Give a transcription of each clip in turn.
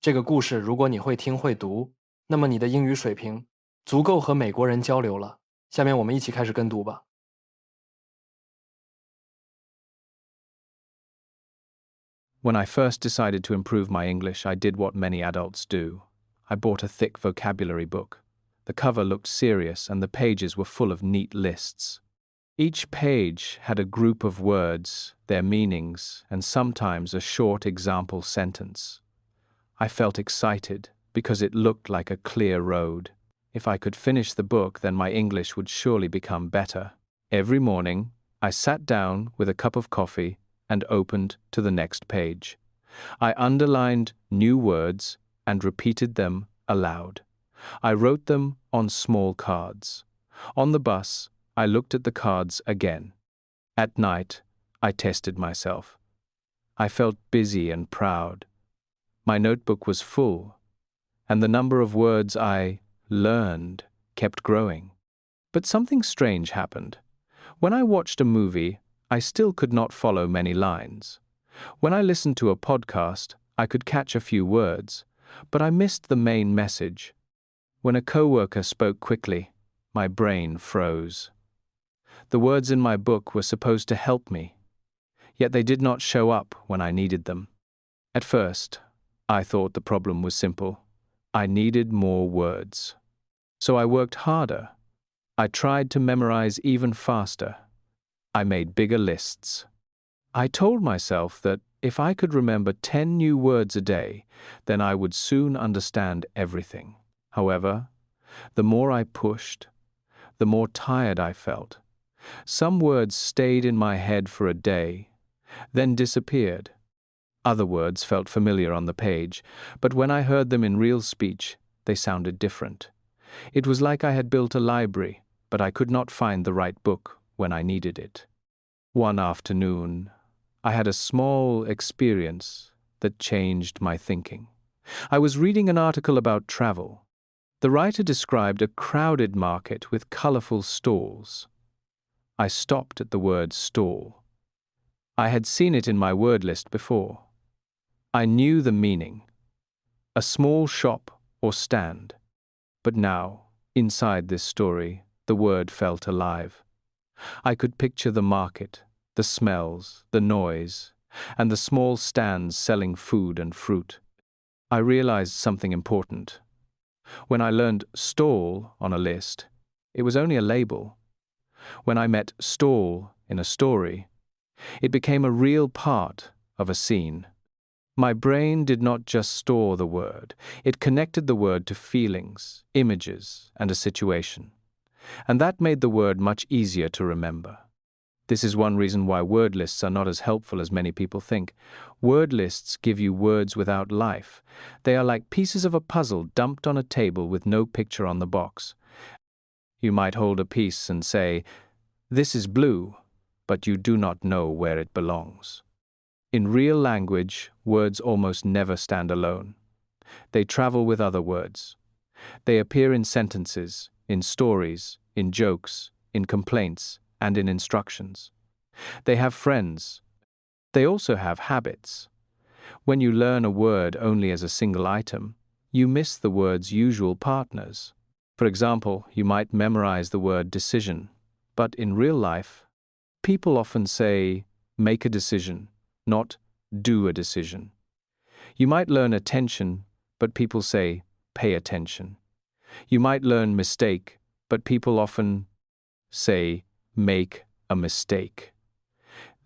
这个故事如果你会听会读，那么你的英语水平足够和美国人交流了。下面我们一起开始跟读吧。When I first decided to improve my English, I did what many adults do. I bought a thick vocabulary book. The cover looked serious and the pages were full of neat lists. Each page had a group of words, their meanings, and sometimes a short example sentence. I felt excited because it looked like a clear road. If I could finish the book, then my English would surely become better. Every morning, I sat down with a cup of coffee and opened to the next page. I underlined new words and repeated them aloud. I wrote them on small cards. On the bus, I looked at the cards again. At night, I tested myself. I felt busy and proud. My notebook was full, and the number of words I learned kept growing. But something strange happened. When I watched a movie, I still could not follow many lines. When I listened to a podcast, I could catch a few words, but I missed the main message. When a coworker spoke quickly, my brain froze. The words in my book were supposed to help me, yet they did not show up when I needed them. At first, I thought the problem was simple. I needed more words. So I worked harder. I tried to memorize even faster. I made bigger lists. I told myself that if I could remember 10 new words a day, then I would soon understand everything. However, the more I pushed, the more tired I felt. Some words stayed in my head for a day, then disappeared. Other words felt familiar on the page, but when I heard them in real speech, they sounded different. It was like I had built a library, but I could not find the right book when I needed it. One afternoon, I had a small experience that changed my thinking. I was reading an article about travel. The writer described a crowded market with colorful stalls. I stopped at the word stall. I had seen it in my word list before. I knew the meaning, a small shop or stand. But now, inside this story, the word felt alive. I could picture the market, the smells, the noise, and the small stands selling food and fruit. I realized something important. When I learned stall on a list, it was only a label. When I met stall in a story, it became a real part of a scene. My brain did not just store the word, it connected the word to feelings, images, and a situation. And that made the word much easier to remember. This is one reason why word lists are not as helpful as many people think. Word lists give you words without life. They are like pieces of a puzzle dumped on a table with no picture on the box. You might hold a piece and say, "This is blue," but you do not know where it belongs. In real language, words almost never stand alone. They travel with other words. They appear in sentences, in stories, in jokes, in complaints, and in instructions. They have friends. They also have habits. When you learn a word only as a single item, you miss the word's usual partners. For example, you might memorize the word decision, but in real life, people often say, "make a decision," not "do a decision." You might learn attention, but people say, "pay attention." You might learn mistake, but people often say, "make a mistake."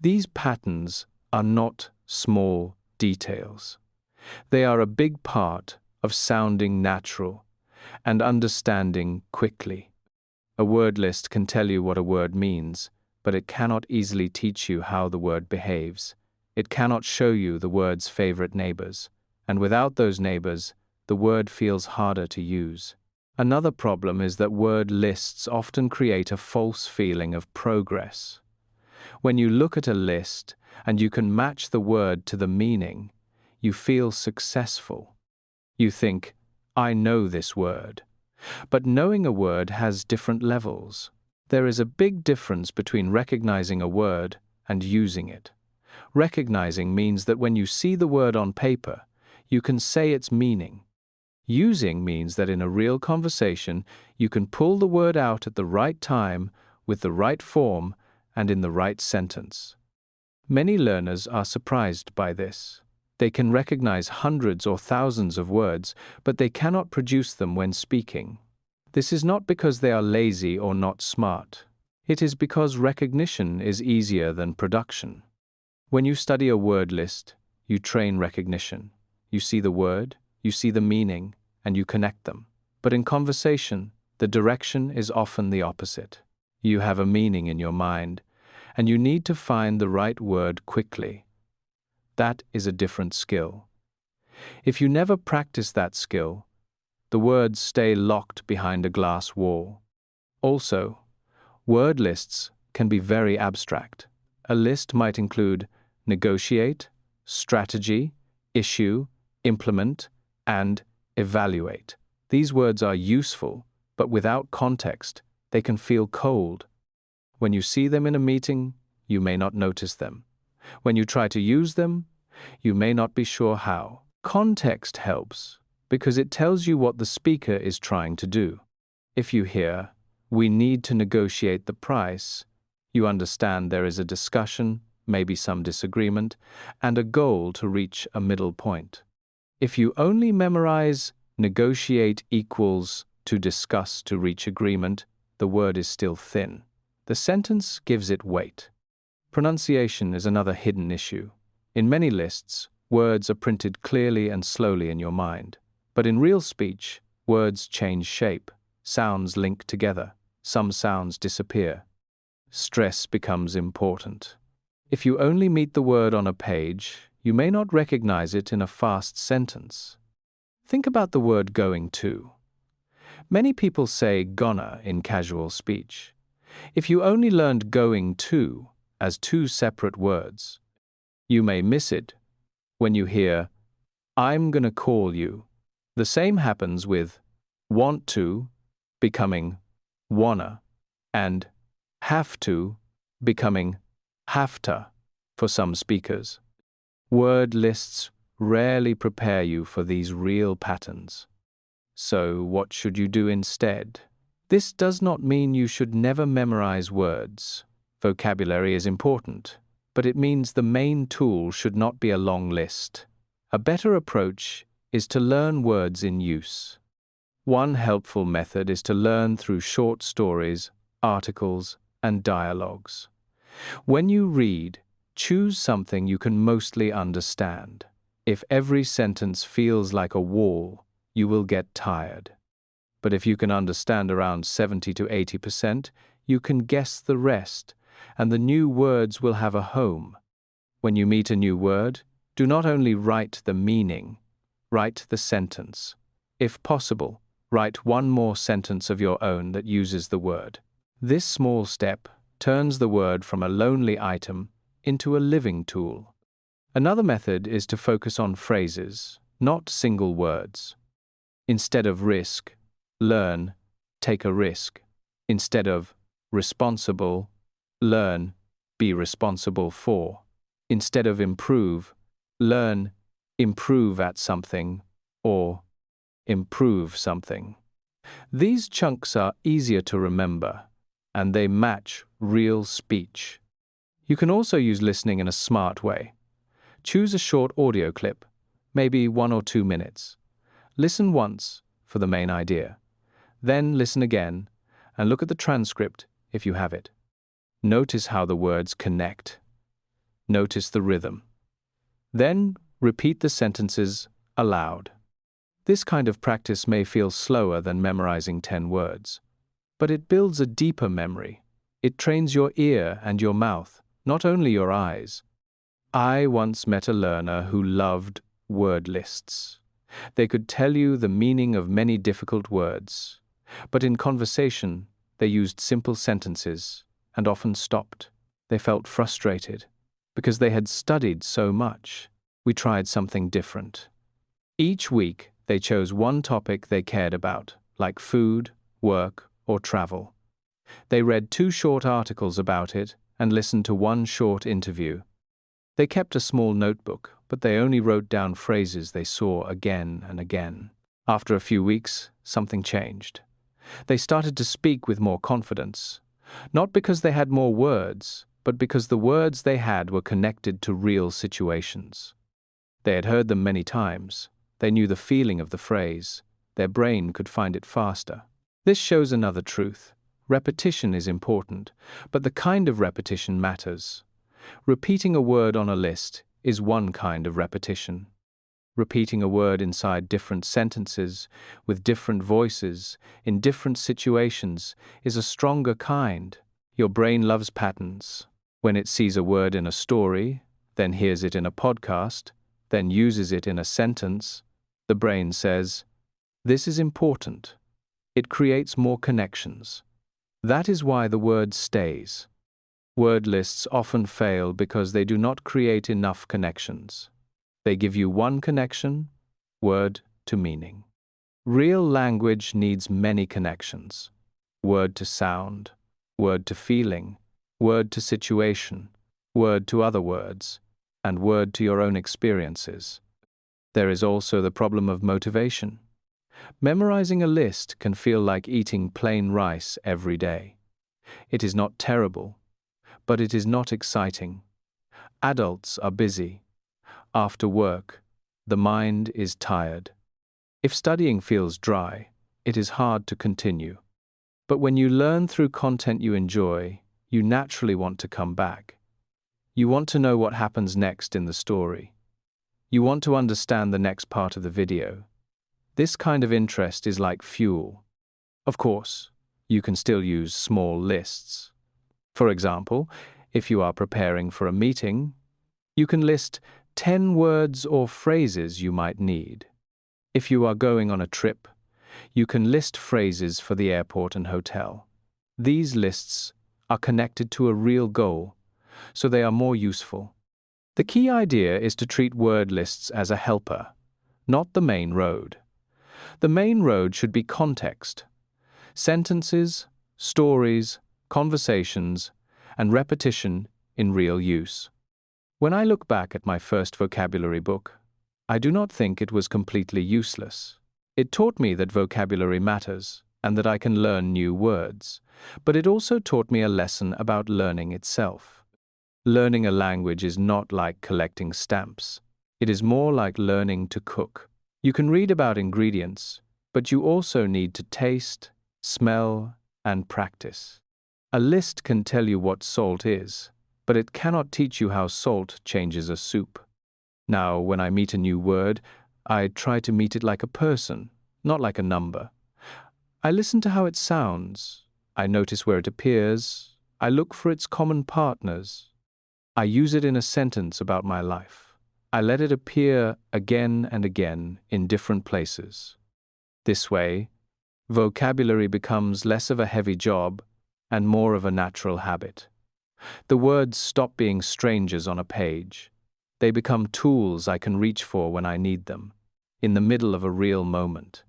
These patterns are not small details. They are a big part of sounding natural and understanding quickly. A word list can tell you what a word means, but it cannot easily teach you how the word behaves. It cannot show you the word's favorite neighbors, and without those neighbors, the word feels harder to use. Another problem is that word lists often create a false feeling of progress. When you look at a list and you can match the word to the meaning, you feel successful. You think, "I know this word." But knowing a word has different levels. There is a big difference between recognizing a word and using it. Recognizing means that when you see the word on paper, you can say its meaning. Using means that in a real conversation, you can pull the word out at the right time, with the right form, and in the right sentence. Many learners are surprised by this. They can recognize hundreds or thousands of words, but they cannot produce them when speaking. This is not because they are lazy or not smart. It is because recognition is easier than production. When you study a word list, you train recognition. You see the word, you see the meaning, and you connect them. But in conversation, the direction is often the opposite. You have a meaning in your mind, and you need to find the right word quickly. That is a different skill. If you never practice that skill, the words stay locked behind a glass wall. Also, word lists can be very abstract. A list might include negotiate, strategy, issue, implement, and evaluate. These words are useful, but without context, they can feel cold. When you see them in a meeting, you may not notice them. When you try to use them, you may not be sure how. Context helps because it tells you what the speaker is trying to do. If you hear, "We need to negotiate the price," you understand there is a discussion, maybe some disagreement, and a goal to reach a middle point. If you only memorize negotiate equals to discuss to reach agreement, the word is still thin. The sentence gives it weight. Pronunciation is another hidden issue. In many lists, words are printed clearly and slowly in your mind. But in real speech, words change shape, sounds link together, some sounds disappear. Stress becomes important. If you only meet the word on a page, you may not recognize it in a fast sentence. Think about the word going to. Many people say gonna in casual speech. If you only learned going to as two separate words, you may miss it when you hear, "I'm gonna call you." The same happens with want to becoming wanna and have to becoming have to for some speakers. Word lists rarely prepare you for these real patterns. So what should you do instead? This does not mean you should never memorize words. Vocabulary is important, but it means the main tool should not be a long list. A better approach is to learn words in use. One helpful method is to learn through short stories, articles, and dialogues. When you read, choose something you can mostly understand. If every sentence feels like a wall, you will get tired. But if you can understand around 70 to 80%, you can guess the rest, and the new words will have a home. When you meet a new word, do not only write the meaning, write the sentence. If possible, write one more sentence of your own that uses the word. This small step turns the word from a lonely item into a living tool. Another method is to focus on phrases, not single words. Instead of risk, learn, take a risk. Instead of responsible, learn, be responsible for. Instead of improve, learn, improve at something, or improve something. These chunks are easier to remember, and they match real speech. You can also use listening in a smart way. Choose a short audio clip, maybe 1 or 2 minutes. Listen once for the main idea. Then listen again and look at the transcript if you have it. Notice how the words connect. Notice the rhythm. Then repeat the sentences aloud. This kind of practice may feel slower than memorizing 10 words, but it builds a deeper memory. It trains your ear and your mouth, not only your eyes. I once met a learner who loved word lists. They could tell you the meaning of many difficult words, but in conversation, they used simple sentences and often stopped. They felt frustrated because they had studied so much. We tried something different. Each week, they chose one topic they cared about, like food, work, or travel. They read 2 short articles about it and listened to 1 short interview. They kept a small notebook but they only wrote down phrases they saw again and again. After a few weeks, something changed. They started to speak with more confidence, not because they had more words, but because the words they had were connected to real situations. They had heard them many times. They knew the feeling of the phrase. Their brain could find it faster. This shows another truth. Repetition is important, but the kind of repetition matters. Repeating a word on a list is one kind of repetition. Repeating a word inside different sentences, with different voices, in different situations, is a stronger kind. Your brain loves patterns. When it sees a word in a story, then hears it in a podcast, then uses it in a sentence, the brain says, "This is important." It creates more connections. That is why the word stays. Word lists often fail because they do not create enough connections. They give you one connection, word to meaning. Real language needs many connections. Word to sound, word to feeling, word to situation, word to other words, and word to your own experiences. There is also the problem of motivation. Memorizing a list can feel like eating plain rice every day. It is not terrible, but it is not exciting. Adults are busy. After work, the mind is tired. If studying feels dry, it is hard to continue. But when you learn through content you enjoy, you naturally want to come back. You want to know what happens next in the story. You want to understand the next part of the video. This kind of interest is like fuel. Of course, you can still use small lists. For example, if you are preparing for a meeting, you can list 10 words or phrases you might need. If you are going on a trip, you can list phrases for the airport and hotel. These lists are connected to a real goal, so they are more useful. The key idea is to treat word lists as a helper, not the main road. The main road should be context. Sentences, stories, conversations, and repetition in real use. When I look back at my first vocabulary book, I do not think it was completely useless. It taught me that vocabulary matters and that I can learn new words, but it also taught me a lesson about learning itself. Learning a language is not like collecting stamps. It is more like learning to cook. You can read about ingredients, but you also need to taste, smell, and practice. A list can tell you what salt is, but it cannot teach you how salt changes a soup. Now, when I meet a new word, I try to meet it like a person, not like a number. I listen to how it sounds. I notice where it appears. I look for its common partners. I use it in a sentence about my life. I let it appear again and again in different places. This way, vocabulary becomes less of a heavy job and more of a natural habit. The words stop being strangers on a page. They become tools I can reach for when I need them, in the middle of a real moment.